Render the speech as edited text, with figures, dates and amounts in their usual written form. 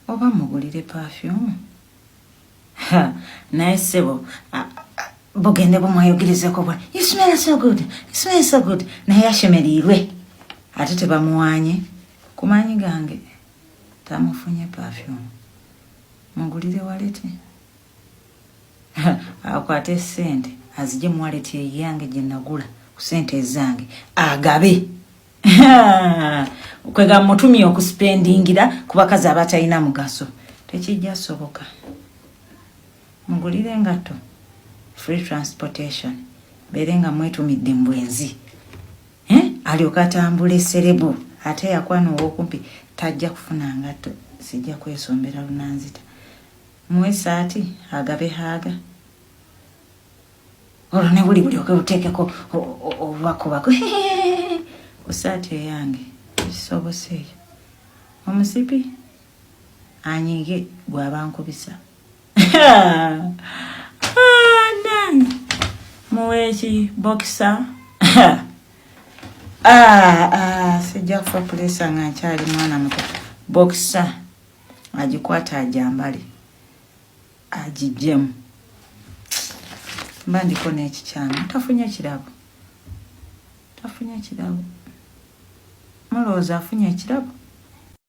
oba mugulire perfume naye ssebo bugende bumwayogerezeko bwa you smell so good, you smell so good, naye ashemerirwe ate tebamuwanye kumanyi gange tamufunye perfume mugulire walete akwate sente azije muwalete eyange gye nagula ku sente ezange agabe kwega mutumye okuspendingira ku bakazi abatalina mugaso tekijja soboka mugulire engatto free transportation berenga mwetumidde mbwenzi alyoka atambula serebu ate yakwana owokumpi tajja kufuna ngatto sijja kwesombera lunanzita muwe saati agabe haga olwo ne buli okebuteekeko obubakobako usaati eyange kisoboseeyo omusipi anyiige gwabankubisa nange muweeki bokisa sijja kufa pulesa nga nkyali mwana muto bokisa agikwata ajambale agijjemu mba ndiko n'ekikyama tafunye kirabo mulowooza afunye ekirabo